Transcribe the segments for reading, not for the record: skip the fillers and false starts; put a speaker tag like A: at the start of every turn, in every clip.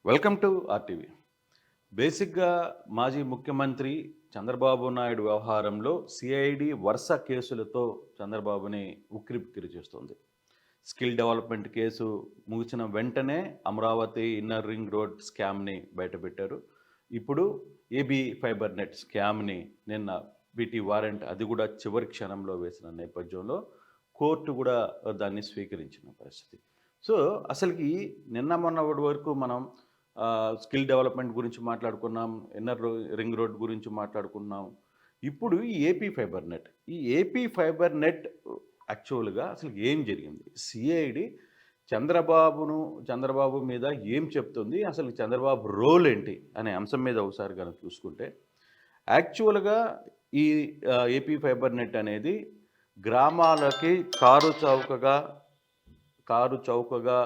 A: Welcome to RTV. బేసిక్‌గా మాజీ ముఖ్యమంత్రి చంద్రబాబు నాయుడు వ్యవహారంలో సిఐడి వరుస కేసులతో చంద్రబాబుని ఉక్కిరిబిక్కిరి చేస్తోంది. స్కిల్ డెవలప్‌మెంట్ కేసు ముగిసిన వెంటనే అమరావతి ఇన్నర్ రింగ్ రోడ్ స్కామ్‌ని బయటపెట్టారు. ఇప్పుడు ఏబీ ఫైబర్ నెట్ స్కామ్‌ని నిన్న పీటీ వారెంట్ అది కూడా చివరి క్షణంలో వేసిన నేపథ్యంలో కోర్టు కూడా దాన్ని స్వీకరించిన పరిస్థితి. సో, అసలుకి నిన్న మొన్నటి వరకు మనం స్కిల్ డెవలప్మెంట్ గురించి మాట్లాడుకున్నాం. రింగ్ రోడ్ గురించి మాట్లాడుకున్నాం. ఇప్పుడు ఈ ఏపీ ఫైబర్ నెట్. ఈ ఏపీ ఫైబర్ నెట్ యాక్చువల్‌గా అసలు ఏం జరిగింది? సిఐడి చంద్రబాబు మీద ఏం చెప్తుంది? అసలు చంద్రబాబు రోల్ ఏంటి? అనే అంశం మీద ఒకసారి గనక చూసుకుంటే, యాక్చువల్‌గా ఈ ఏపీ ఫైబర్ నెట్ అనేది గ్రామాలకి కారు చౌకగా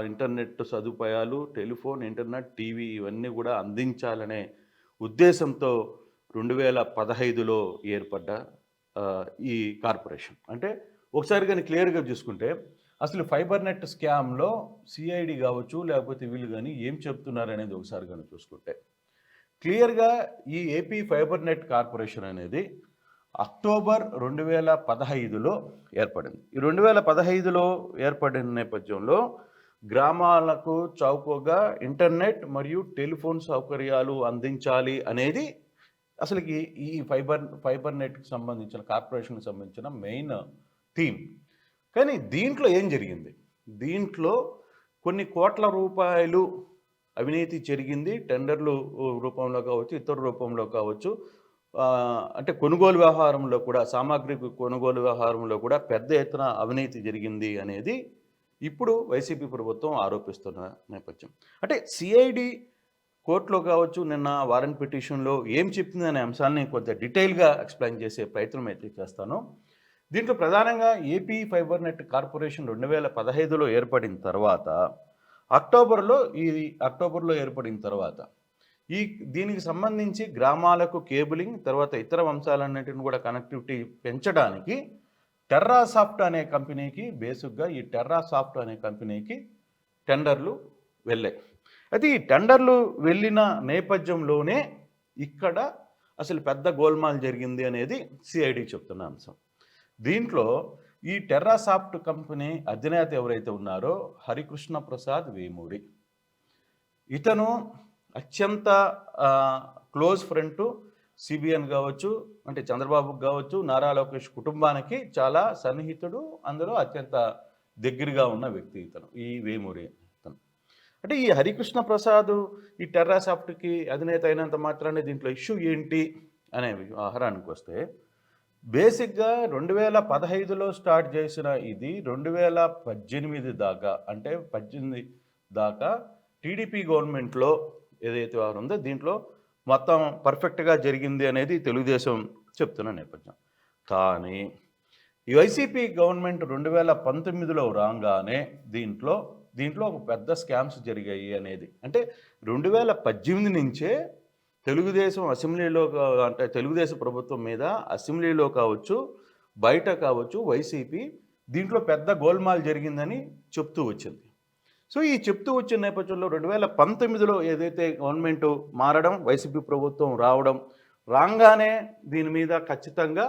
A: ఇంటర్నెట్ సదుపాయాలు, టెలిఫోన్, ఇంటర్నెట్, టీవీ ఇవన్నీ కూడా అందించాలనే ఉద్దేశంతో 2015లో ఏర్పడ్డ ఈ కార్పొరేషన్. అంటే ఒకసారి కానీ క్లియర్‌గా చూసుకుంటే అసలు ఫైబర్ నెట్ స్కామ్‌లో సిఐడి కావచ్చు, లేకపోతే వీళ్ళు కానీ ఏం చెప్తున్నారనేది ఒకసారి కానీ చూసుకుంటే క్లియర్‌గా ఈ ఏపీ ఫైబర్ నెట్ కార్పొరేషన్ అనేది అక్టోబర్ 2015లో ఏర్పడింది. ఈ 2015లో ఏర్పడిన నేపథ్యంలో గ్రామాలకు చౌకగా ఇంటర్నెట్ మరియు టెలిఫోన్ సౌకర్యాలు అందించాలి అనేది అసలుకి ఈ ఫైబర్ నెట్కి సంబంధించిన కార్పొరేషన్కి సంబంధించిన మెయిన్ థీమ్. కానీ దీంట్లో ఏం జరిగింది? దీంట్లో కొన్ని కోట్ల రూపాయలు అవినీతి జరిగింది. టెండర్లు రూపంలో కావచ్చు, ఇతర రూపంలో కావచ్చు. అంటే కొనుగోలు వ్యవహారంలో కూడా, సామాగ్రి కొనుగోలు వ్యవహారంలో కూడా పెద్ద ఎత్తున అవినీతి జరిగింది అనేది ఇప్పుడు వైసీపీ ప్రభుత్వం ఆరోపిస్తున్న నేపథ్యం. అంటే సిఐడి కోర్టులో కావచ్చు, నిన్న వారెంట్ పిటిషన్లో ఏం చెప్తుంది అనే అంశాన్ని కొంత డీటెయిల్గా ఎక్స్ప్లెయిన్ చేసే ప్రయత్నం అయితే చేస్తాను. దీంట్లో ప్రధానంగా ఏపీ ఫైబర్ నెట్ కార్పొరేషన్ 2015లో ఏర్పడిన తర్వాత అక్టోబర్లో ఏర్పడిన తర్వాత దీనికి సంబంధించి గ్రామాలకు కేబులింగ్, తర్వాత ఇతర అంశాలన్నింటిని కూడా కనెక్టివిటీ పెంచడానికి టెర్రాసాఫ్ట్ అనే కంపెనీకి ఈ టెర్రాసాఫ్ట్ అనే కంపెనీకి టెండర్లు వెళ్ళాయి. అయితే ఈ టెండర్లు వెళ్ళిన నేపథ్యంలోనే ఇక్కడ అసలు పెద్ద గోల్మాల్ జరిగింది అనేది సిఐడి చెప్తున్న అంశం. దీంట్లో ఈ టెర్రాసాఫ్ట్ కంపెనీ అధినేత ఎవరైతే ఉన్నారో హరికృష్ణ ప్రసాద్ వేమూరి, ఇతను అత్యంత క్లోజ్ ఫ్రెండ్ టు సిబిఎన్ కావచ్చు, అంటే చంద్రబాబుకు కావచ్చు, నారా లోకేష్ కుటుంబానికి చాలా సన్నిహితుడు, అందులో అత్యంత దగ్గరగా ఉన్న వ్యక్తి ఇతను, ఈ వేమూరి ఇతను. అంటే ఈ హరికృష్ణ ప్రసాద్ ఈ టెర్రాసాఫ్ట్కి అధినేత అయినంత మాత్రాన్ని దీంట్లో ఇష్యూ ఏంటి అనే వ్యవహారానికి వస్తే, బేసిక్గా 2015లో స్టార్ట్ చేసిన ఇది 2018 దాకా, అంటే 18 దాకా టీడీపీ గవర్నమెంట్లో ఏదైతే ఉందో దీంట్లో మొత్తం పర్ఫెక్ట్గా జరిగింది అనేది తెలుగుదేశం చెప్తున్న నేపథ్యం. కానీ ఈ వైసీపీ గవర్నమెంట్ 2019లో రాగానే దీంట్లో ఒక పెద్ద స్కామ్స్ జరిగాయి అనేది, అంటే 2018 నుంచే తెలుగుదేశం ప్రభుత్వం మీద అసెంబ్లీలో కావచ్చు, బయట కావచ్చు, వైసీపీ దీంట్లో పెద్ద గోల్మాల్ జరిగిందని చెప్తూ వచ్చింది. సో ఈ చెప్తూ వచ్చిన నేపథ్యంలో 2019లో ఏదైతే గవర్నమెంట్ మారడం, వైసీపీ ప్రభుత్వం రాగానే దీని మీద ఖచ్చితంగా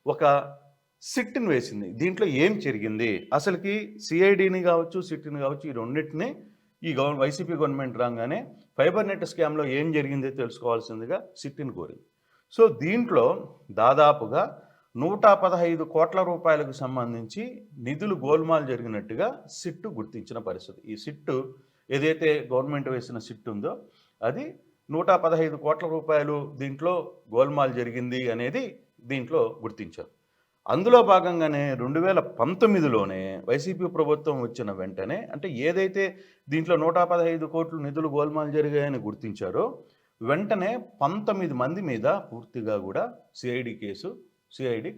A: ఒక సిట్ని వేసింది. దీంట్లో ఏం జరిగింది అసలుకి, సిఐడిని కావచ్చు, సిట్ని కావచ్చు, ఈ రెండింటినీ వైసీపీ గవర్నమెంట్ రాగానే ఫైబర్ నెట్ స్కామ్లో ఏం జరిగింది తెలుసుకోవాల్సిందిగా సిట్ని కోరింది. సో దీంట్లో దాదాపుగా 115 కోట్ల రూపాయలకు సంబంధించి నిధులు గోల్మాల్ జరిగినట్టుగా సిట్టు గుర్తించిన పరిస్థితి. ఈ సిట్టు ఏదైతే గవర్నమెంట్ వేసిన సిట్టు ఉందో అది 115 కోట్ల రూపాయలు దీంట్లో గోల్మాల్ జరిగింది అనేది దీంట్లో గుర్తించారు. అందులో భాగంగానే 2019లోనే వైసీపీ ప్రభుత్వం వచ్చిన వెంటనే, అంటే ఏదైతే దీంట్లో 115 కోట్లు నిధులు గోల్మాల్ జరిగాయని గుర్తించారో వెంటనే 19 మంది మీద పూర్తిగా కూడా సిఐడి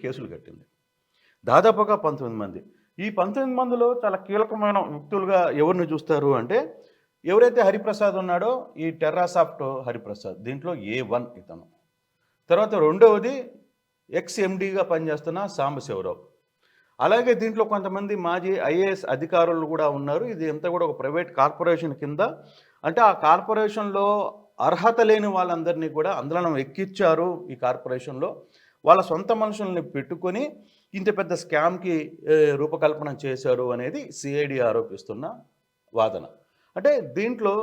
A: కేసులు కట్టింది. దాదాపుగా 19 మంది. ఈ 19 మందిలో చాలా కీలకమైన వ్యక్తులుగా ఎవరిని చూస్తారు అంటే, ఎవరైతే హరిప్రసాద్ ఉన్నాడో ఈ టెర్రాసాఫ్ట్ హరిప్రసాద్, దీంట్లో A1 ఇతను. తర్వాత రెండవది ఎక్స్ఎండిగా పనిచేస్తున్న సాంబశివరావు. అలాగే దీంట్లో కొంతమంది మాజీ ఐఏఎస్ అధికారులు కూడా ఉన్నారు. ఇది అంతా కూడా ఒక ప్రైవేట్ కార్పొరేషన్ కింద అంటే ఆ కార్పొరేషన్లో అర్హత లేని వాళ్ళందరినీ కూడా అందులో ఎక్కిచ్చారు ఈ కార్పొరేషన్లో. వాళ్ళ సొంత మనుషుల్ని పెట్టుకొని ఇంత పెద్ద స్కామ్కి రూపకల్పన చేశారు అనేది సిఐడి ఆరోపిస్తున్న వాదన. అంటే దీంట్లో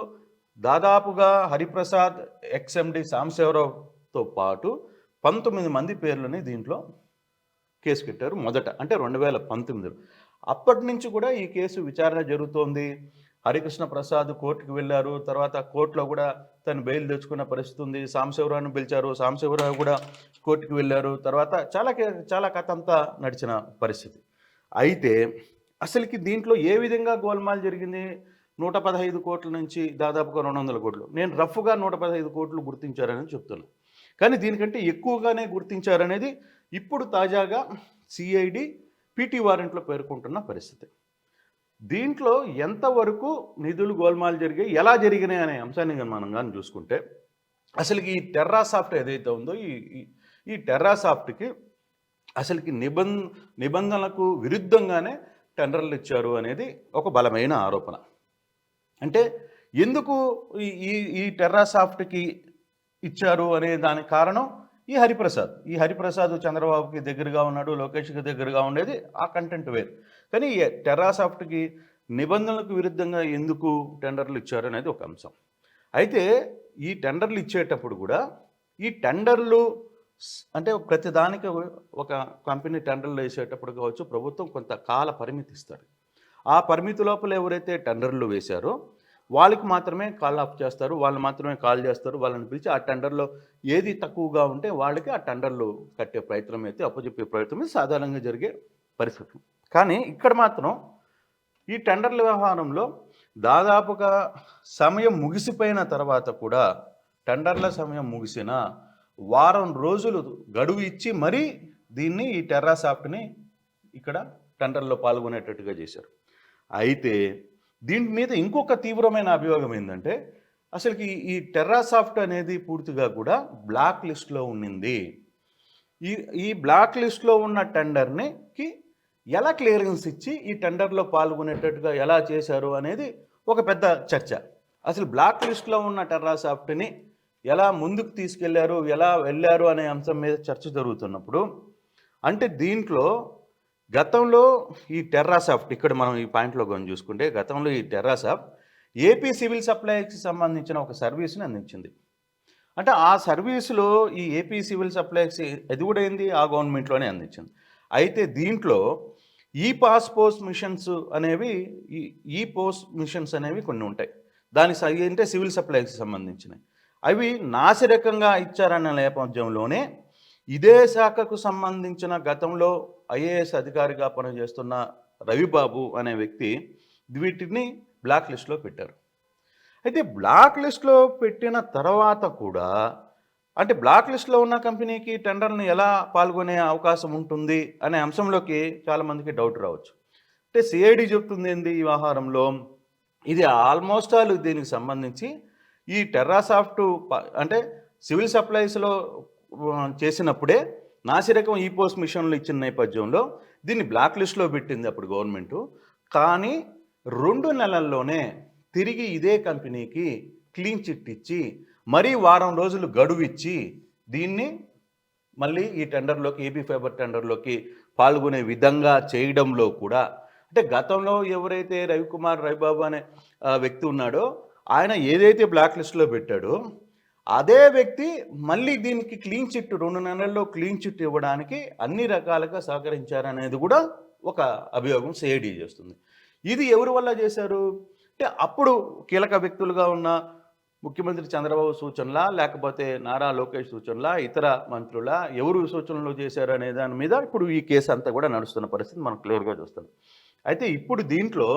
A: దాదాపుగా హరిప్రసాద్, ఎక్స్ఎండి సాంబశివరావుతో పాటు 19 మంది పేర్లని దీంట్లో కేసు పెట్టారు మొదట, అంటే 2019లో. అప్పటి నుంచి కూడా ఈ కేసు విచారణ జరుగుతోంది. హరికృష్ణ ప్రసాద్ కోర్టుకు వెళ్ళారు. తర్వాత కోర్టులో కూడా తను బెయిల్ తెచ్చుకున్న పరిస్థితి ఉంది. సాంబశివరావుని పిలిచారు. సాంబశివరావు కూడా కోర్టుకు వెళ్ళారు. తర్వాత చాలా కథ అంతా నడిచిన పరిస్థితి. అయితే అసలుకి దీంట్లో ఏ విధంగా గోల్మాల్ జరిగింది? 115 కోట్ల నుంచి దాదాపుగా 200 కోట్లు. నేను రఫ్గా 115 కోట్లు గుర్తించారని చెప్తున్నాను. కానీ దీనికంటే ఎక్కువగానే గుర్తించారనేది ఇప్పుడు తాజాగా సిఐడి పీటీ వారెంట్లో పేర్కొంటున్న పరిస్థితి. దీంట్లో ఎంతవరకు నిధులు గోల్మాల్ జరిగాయి, ఎలా జరిగినాయి అనే అంశాన్ని మనం కానీ చూసుకుంటే, అసలుకి ఈ టెర్రాసాఫ్ట్ ఏదైతే ఉందో ఈ టెర్రాసాఫ్ట్కి అసలుకి నిబంధనలకు విరుద్ధంగానే టెండర్లు ఇచ్చారు అనేది ఒక బలమైన ఆరోపణ. అంటే ఎందుకు ఈ టెర్రాసాఫ్ట్కి ఇచ్చారు అనే దానికి కారణం ఈ హరిప్రసాద్ చంద్రబాబుకి దగ్గరగా ఉన్నాడు, లోకేష్కి దగ్గరగా ఉండేది ఆ కంటెంట్ వేరు. కానీ ఈ టెర్రాసాఫ్ట్కి నిబంధనలకు విరుద్ధంగా ఎందుకు టెండర్లు ఇచ్చారు అనేది ఒక అంశం. అయితే ఈ టెండర్లు ఇచ్చేటప్పుడు కూడా ఈ టెండర్లు అంటే ప్రతిదానికి ఒక కంపెనీ టెండర్లు వేసేటప్పుడు కావచ్చు, ప్రభుత్వం కొంత కాల పరిమితి ఇస్తారు. ఆ పరిమితి లోపల ఎవరైతే టెండర్లు వేశారో వాళ్ళకి మాత్రమే కాల్ ఆఫ్ చేస్తారు, వాళ్ళు మాత్రమే కాల్ చేస్తారు. వాళ్ళని పిలిచి ఆ టెండర్లో ఏది తక్కువగా ఉంటే వాళ్ళకి ఆ టెండర్లు కట్టే ప్రయత్నం అయితే అప్పచెప్పే ప్రయత్నం సాధారణంగా జరిగే పరిస్థితి. కానీ ఇక్కడ మాత్రం ఈ టెండర్ల వ్యవహారంలో దాదాపుగా సమయం ముగిసిపోయిన తర్వాత కూడా, టెండర్ల సమయం ముగిసిన వారం రోజులు గడువు ఇచ్చి మరీ దీన్ని ఈ టెర్రాసాఫ్ట్ని ఇక్కడ టెండర్లో పాల్గొనేటట్టుగా చేశారు. అయితే దీని మీద ఇంకొక తీవ్రమైన అభియోగం ఏంటంటే, అసలుకి ఈ టెర్రాసాఫ్ట్ అనేది పూర్తిగా కూడా బ్లాక్ లిస్ట్లో ఉండింది. ఈ బ్లాక్ లిస్ట్లో ఉన్న టెండర్కి ఎలా క్లియరెన్స్ ఇచ్చి ఈ టెండర్లో పాల్గొనేటట్టుగా ఎలా చేశారు అనేది ఒక పెద్ద చర్చ. అసలు బ్లాక్ లిస్ట్లో ఉన్న టెర్రాసాఫ్ట్ని ఎలా ముందుకు తీసుకెళ్లారు, ఎలా వెళ్ళారు అనే అంశం మీద చర్చ జరుగుతున్నప్పుడు, అంటే దీంట్లో గతంలో ఈ టెర్రాసాఫ్ట్, ఇక్కడ మనం ఈ పాయింట్లో కానీ చూసుకుంటే, గతంలో ఈ టెర్రాసాఫ్ట్ ఏపీ సివిల్ సప్లైకి సంబంధించిన ఒక సర్వీస్ని అందించింది. అంటే ఆ సర్వీసులో ఈ ఏపీ సివిల్ సప్లైస్ ఎదుగుడైంది ఆ గవర్నమెంట్లోనే అందించింది. అయితే దీంట్లో ఈ పోస్ట్ మిషన్స్ అనేవి కొన్ని ఉంటాయి. దానికి అంటే సివిల్ సప్లైకి సంబంధించినవి. అవి నాసిరకంగా ఇచ్చారన్న నేపథ్యంలోనే ఇదే శాఖకు సంబంధించిన గతంలో ఐఏఎస్ అధికారిగా పనిచేస్తున్న రవిబాబు అనే వ్యక్తి వీటిని బ్లాక్ లిస్ట్లో పెట్టారు. అయితే బ్లాక్ లిస్ట్లో పెట్టిన తర్వాత కూడా, అంటే బ్లాక్ లిస్ట్లో ఉన్న కంపెనీకి టెండర్ని ఎలా పాల్గొనే అవకాశం ఉంటుంది అనే అంశంలోకి చాలామందికి డౌట్ రావచ్చు. అంటే సిఐడి చెప్తుంది ఏంది ఈ వ్యవహారంలో, ఇది ఆల్మోస్ట్ ఆల్ దీనికి సంబంధించి ఈ టెర్రాసాఫ్ట్ అంటే సివిల్ సప్లైస్లో చేసినప్పుడే నాసిరకం ఈ పోస్ట్ మిషన్లు ఇచ్చిన నేపథ్యంలో దీన్ని బ్లాక్ లిస్ట్లో పెట్టింది అప్పుడు గవర్నమెంటు. కానీ 2 నెలల్లోనే తిరిగి ఇదే కంపెనీకి క్లీన్ చిట్ ఇచ్చి మరీ వారం రోజులు గడువు ఇచ్చి దీన్ని మళ్ళీ ఈ టెండర్లోకి, ఏపీ ఫైబర్ టెండర్లోకి పాల్గొనే విధంగా చేయడంలో కూడా, అంటే గతంలో ఎవరైతే రవిబాబు అనే వ్యక్తి ఉన్నాడో ఆయన ఏదైతే బ్లాక్ లిస్ట్లో పెట్టాడో అదే వ్యక్తి మళ్ళీ దీనికి క్లీన్ చిట్ 2 నెలల్లో క్లీన్ చిట్ ఇవ్వడానికి అన్ని రకాలుగా సహకరించారనేది కూడా ఒక అభియోగం సిఐడి చేస్తుంది. ఇది ఎవరి వల్ల చేశారు అంటే, అప్పుడు కీలక వ్యక్తులుగా ఉన్న ముఖ్యమంత్రి చంద్రబాబు సూచనలా, లేకపోతే నారా లోకేష్ సూచనలా, ఇతర మంత్రుల ఎవరు సూచనలు చేశారు అనే దాని మీద ఇప్పుడు ఈ కేసు అంతా కూడా నడుస్తున్న పరిస్థితి మనం క్లియర్గా చూస్తాం. అయితే ఇప్పుడు దీంట్లో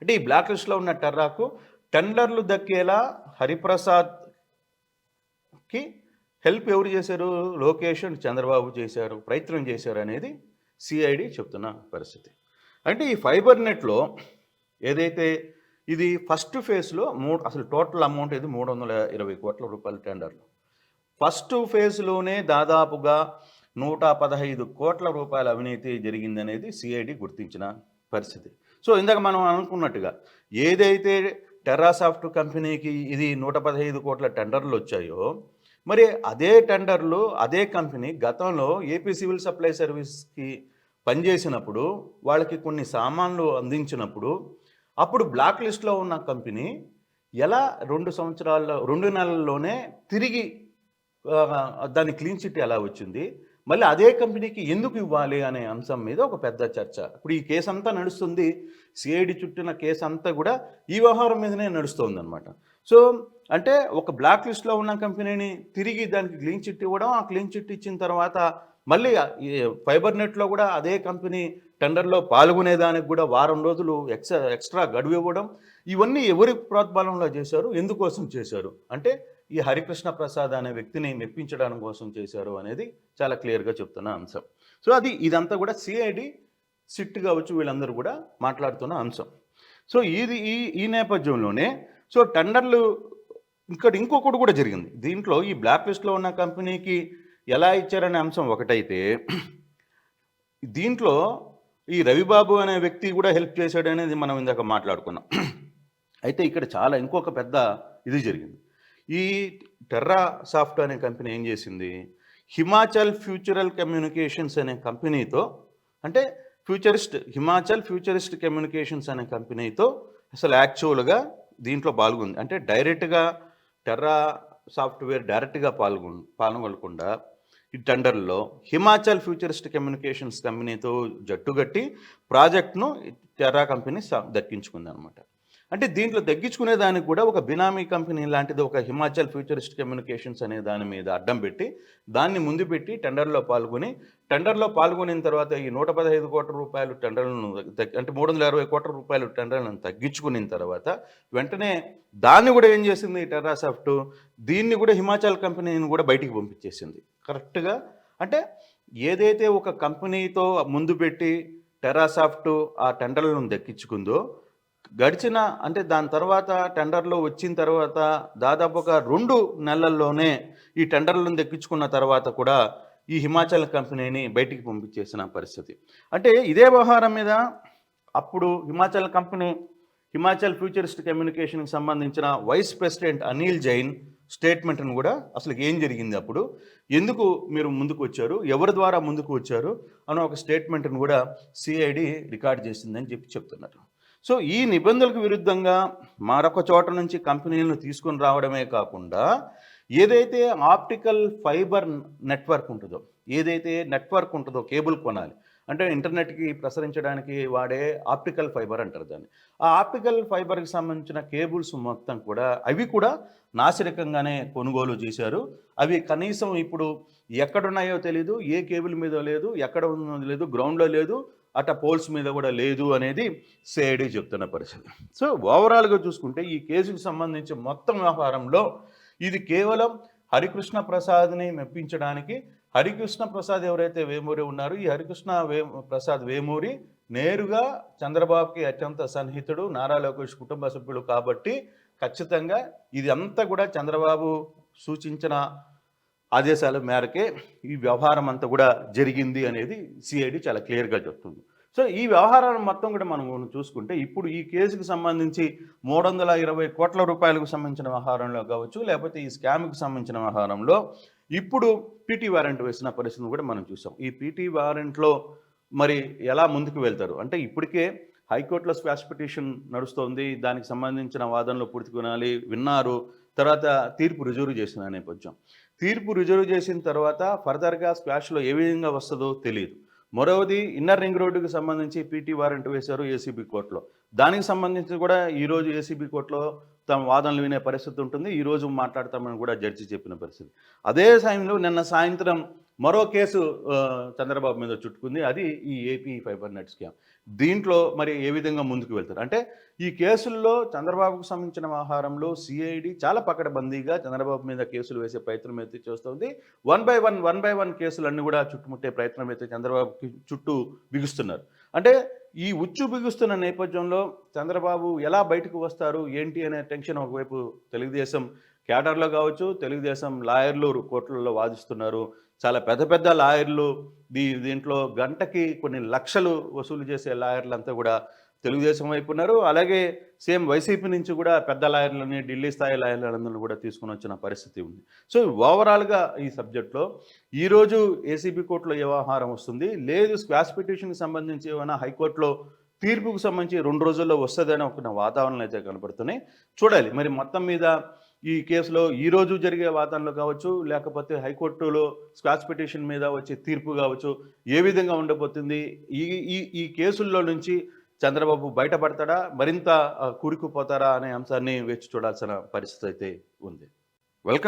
A: అంటే ఈ బ్లాక్ లిస్ట్లో ఉన్న టెర్రాకు టెండర్లు దక్కేలా హరిప్రసాద్కి హెల్ప్ ఎవరు చేశారు? లోకేష్ అండ్ చంద్రబాబు చేశారు, ప్రయత్నం చేశారు అనేది సిఐడి చెప్తున్న పరిస్థితి. అంటే ఈ ఫైబర్ నెట్లో ఏదైతే ఇది ఫస్ట్ ఫేజ్లో అసలు టోటల్ అమౌంట్ ఇది 320 కోట్ల రూపాయల టెండర్లు. ఫస్ట్ ఫేజ్లోనే దాదాపుగా 115 కోట్ల రూపాయల అవినీతి జరిగిందనేది సిఐడి గుర్తించిన పరిస్థితి. సో ఇందాక మనం అనుకున్నట్టుగా ఏదైతే టెర్రాసాఫ్ట్ కంపెనీకి ఇది 115 కోట్ల టెండర్లు వచ్చాయో, మరి అదే టెండర్లు అదే కంపెనీ గతంలో ఏపీ సివిల్ సప్లై సర్వీస్కి పనిచేసినప్పుడు వాళ్ళకి కొన్ని సామాన్లు అందించినప్పుడు అప్పుడు బ్లాక్ లిస్ట్లో ఉన్న కంపెనీ ఎలా 2 నెలల్లోనే తిరిగి దాని క్లీన్ చిట్ ఎలా వచ్చింది, మళ్ళీ అదే కంపెనీకి ఎందుకు ఇవ్వాలి అనే అంశం మీద ఒక పెద్ద చర్చ. ఇప్పుడు ఈ కేసు అంతా నడుస్తుంది, సిఐడి చుట్టిన కేసు అంతా కూడా ఈ వ్యవహారం మీదనే నడుస్తుంది అనమాట. సో అంటే ఒక బ్లాక్ లిస్ట్లో ఉన్న కంపెనీని తిరిగి దానికి క్లీన్ చిట్ ఇవ్వడం, ఆ క్లీన్ చిట్ ఇచ్చిన తర్వాత మళ్ళీ ఈ ఫైబర్ నెట్లో కూడా అదే కంపెనీ టెండర్లో పాల్గొనేదానికి కూడా వారం రోజులు ఎక్స్ట్రా గడువు ఇవ్వడం, ఇవన్నీ ఎవరి ప్రోద్బలంలో చేశారు, ఎందుకోసం చేశారు అంటే ఈ హరికృష్ణ ప్రసాద్ అనే వ్యక్తిని మెప్పించడం కోసం చేశారు అనేది చాలా క్లియర్గా చెప్తున్న అంశం. సో ఇదంతా కూడా సిఐడి సిట్ కావచ్చు వీళ్ళందరూ కూడా మాట్లాడుతున్న అంశం. సో ఈ నేపథ్యంలోనే సో టెండర్లు ఇంకొకటి కూడా జరిగింది దీంట్లో. ఈ బ్లాక్ లిస్ట్లో ఉన్న కంపెనీకి ఎలా ఇచ్చారనే అంశం ఒకటైతే, దీంట్లో ఈ రవిబాబు అనే వ్యక్తి కూడా హెల్ప్ చేశాడు అనేది మనం ఇందాక మాట్లాడుకున్నాం. అయితే ఇక్కడ చాలా ఇంకొక పెద్ద ఇది జరిగింది. ఈ టెర్రాసాఫ్ట్ అనే కంపెనీ ఏం చేసింది, హిమాచల్ ఫ్యూచరల్ కమ్యూనికేషన్స్ అనే కంపెనీతో, అంటే హిమాచల్ ఫ్యూచరిస్ట్ కమ్యూనికేషన్స్ అనే కంపెనీతో అసలు యాక్చువల్గా దీంట్లో పాల్గొంది. అంటే డైరెక్ట్గా టెర్రా సాఫ్ట్వేర్ డైరెక్ట్గా పాల్గొనకుండా ఈ టెండర్లో హిమాచల్ ఫ్యూచరిస్ట్ కమ్యూనికేషన్స్ కంపెనీతో జట్టుగట్టి ప్రాజెక్ట్ను టెర్రా కంపెనీ దక్కించుకుంది అనమాట. అంటే దీంట్లో తగ్గించుకునే దానికి కూడా ఒక బినామీ కంపెనీ లాంటిది ఒక హిమాచల్ ఫ్యూచరిస్ట్ కమ్యూనికేషన్స్ అనే దాని మీద అడ్డం పెట్టి దాన్ని ముందు పెట్టి టెండర్లో పాల్గొనిన తర్వాత ఈ 115 కోట్ల రూపాయలు టెండర్లను అంటే 320 కోట్ల రూపాయలు టెండర్లను తగ్గించుకున్న తర్వాత వెంటనే దాన్ని కూడా ఏం చేసింది టెర్రాసాఫ్ట్, దీన్ని కూడా హిమాచల్ కంపెనీని కూడా బయటికి పంపించేసింది కరెక్ట్గా. అంటే ఏదైతే ఒక కంపెనీతో ముందు పెట్టి టెర్రాసాఫ్ట్ ఆ టెండర్లను దక్కించుకుందో, గడిచిన అంటే దాని తర్వాత టెండర్లు వచ్చిన తర్వాత దాదాపు ఒక 2 నెలల్లోనే ఈ టెండర్లను దక్కించుకున్న తర్వాత కూడా ఈ హిమాచల్ కంపెనీని బయటికి పంపించేసిన పరిస్థితి. అంటే ఇదే వ్యవహారం మీద అప్పుడు హిమాచల్ ఫ్యూచరిస్ట్ కమ్యూనికేషన్కి సంబంధించిన వైస్ ప్రెసిడెంట్ అనిల్ జైన్ స్టేట్మెంట్ను కూడా అసలు ఏం జరిగింది, అప్పుడు ఎందుకు మీరు ముందుకు వచ్చారు, ఎవరి ద్వారా ముందుకు వచ్చారు అని ఒక స్టేట్మెంట్ను కూడా సిఐడి రికార్డ్ చేసిందని చెప్తున్నారు. సో ఈ నిబంధనలకు విరుద్ధంగా మరొక చోట నుంచి కంపెనీలను తీసుకొని రావడమే కాకుండా ఏదైతే ఆప్టికల్ ఫైబర్ నెట్వర్క్ ఉంటుందో కేబుల్ కొనాలి, అంటే ఇంటర్నెట్కి ప్రసరించడానికి వాడే ఆప్టికల్ ఫైబర్ అంటారు దాన్ని. ఆ ఆప్టికల్ ఫైబర్కి సంబంధించిన కేబుల్స్ మొత్తం కూడా అవి కూడా నాసిరకంగానే కొనుగోలు చేశారు. అవి కనీసం ఇప్పుడు ఎక్కడున్నాయో తెలీదు, ఏ కేబుల్ మీద లేదు, ఎక్కడ ఉన్నదో లేదు, గ్రౌండ్లో లేదు, అట పోల్స్ మీద కూడా లేదు అనేది సిఐడి చెప్తున్న పరిస్థితి. సో ఓవరాల్గా చూసుకుంటే ఈ కేసుకు సంబంధించి మొత్తం వ్యవహారంలో ఇది కేవలం హరికృష్ణ ప్రసాద్ని మెప్పించడానికి, హరికృష్ణ ప్రసాద్ ఎవరైతే వేమూరి ఉన్నారో ఈ ప్రసాద్ వేమూరి నేరుగా చంద్రబాబుకి అత్యంత సన్నిహితుడు, నారా లోకేష్ కుటుంబ సభ్యుడు కాబట్టి ఖచ్చితంగా ఇది అంతా కూడా చంద్రబాబు సూచించిన ఆదేశాల మేరకే ఈ వ్యవహారం అంతా కూడా జరిగింది అనేది సిఐడి చాలా క్లియర్గా చెప్తుంది. సో ఈ వ్యవహారాన్ని మొత్తం కూడా మనం చూసుకుంటే ఇప్పుడు ఈ కేసుకు సంబంధించి 320 కోట్ల రూపాయలకు సంబంధించిన వ్యవహారంలో కావచ్చు, లేకపోతే ఈ స్కామ్కి సంబంధించిన వ్యవహారంలో ఇప్పుడు పీటీ వారెంట్ వేసిన పరిస్థితిని కూడా మనం చూసాం. ఈ పీటీ వారెంట్లో మరి ఎలా ముందుకు వెళ్తారు అంటే ఇప్పటికే హైకోర్టులో స్క్వాష్ పిటిషన్ నడుస్తోంది, దానికి సంబంధించిన వాదనలు పూర్తి కొనాలి, విన్నారు, తర్వాత తీర్పు రిజర్వ్ చేసిన నేపథ్యం. తీర్పు రిజర్వ్ చేసిన తర్వాత ఫర్దర్గా స్క్వాష్లో ఏ విధంగా వస్తుందో తెలియదు. మరవది ఇన్నర్ రింగ్ రోడ్డుకి సంబంధించి పీటీ వారెంట్ వేశారు ఏసీబీ కోర్టులో, దానికి సంబంధించి కూడా ఈరోజు ఏసీబీ కోర్టులో తమ వాదనలు వినే పరిస్థితి ఉంటుంది, ఈరోజు మాట్లాడతామని కూడా జడ్జి చెప్పిన పరిస్థితి. అదే సమయంలో నిన్న సాయంత్రం మరో కేసు చంద్రబాబు మీద చుట్టుకుంది, అది ఈ ఏపీ ఫైబర్ నెట్ స్కామ్. దీంట్లో మరి ఏ విధంగా ముందుకు వెళ్తారు అంటే ఈ కేసుల్లో చంద్రబాబుకు సంబంధించిన వ్యవహారంలో సిఐడి చాలా పకడ్బందీగా చంద్రబాబు మీద కేసులు వేసే ప్రయత్నం అయితే చేస్తుంది. వన్ బై వన్ కేసులన్నీ కూడా చుట్టుముట్టే ప్రయత్నం అయితే చంద్రబాబుకి చుట్టూ బిగుస్తున్నారు. అంటే ఈ ఉచ్చు బిగుస్తున్న నేపథ్యంలో చంద్రబాబు ఎలా బయటకు వస్తారు ఏంటి అనే టెన్షన్ ఒకవైపు తెలుగుదేశం క్యాడర్లో కావచ్చు, తెలుగుదేశం లాయర్లు కోర్టులలో వాదిస్తున్నారు. చాలా పెద్ద పెద్ద లాయర్లు దీంట్లో గంటకి కొన్ని లక్షలు వసూలు చేసే లాయర్లంతా కూడా తెలుగుదేశం వైపు ఉన్నారు. అలాగే సేమ్ వైసీపీ నుంచి కూడా పెద్ద లాయర్లని, ఢిల్లీ స్థాయి లాయర్లందరిని కూడా తీసుకొని వచ్చిన పరిస్థితి ఉంది. సో ఓవరాల్‌గా ఈ సబ్జెక్ట్‌లో ఈరోజు ఏసీబీ కోర్టులో ఏ వ్యవహారం వస్తుంది, లేదు స్క్వాష్ పిటిషన్‌కి సంబంధించి ఏమైనా హైకోర్టులో తీర్పుకు సంబంధించి 2 రోజుల్లో వస్తదని ఒక వాతావరణాలు అయితే కనపడుతున్నాయి. చూడాలి మరి మొత్తం మీద ఈ కేసులో ఈరోజు జరిగే వాదనలు కావచ్చు, లేకపోతే హైకోర్టులో స్క్వాష్ పిటిషన్ మీద వచ్చే తీర్పు కావచ్చు, ఏ విధంగా ఉండబోతుంది? ఈ ఈ ఈ కేసుల్లో నుంచి చంద్రబాబు బయటపడతాడా? మరింత కూరుకుపోతారా అనే అంశాన్ని వేచి చూడాల్సిన పరిస్థితి అయితే ఉంది. వెల్కమ్.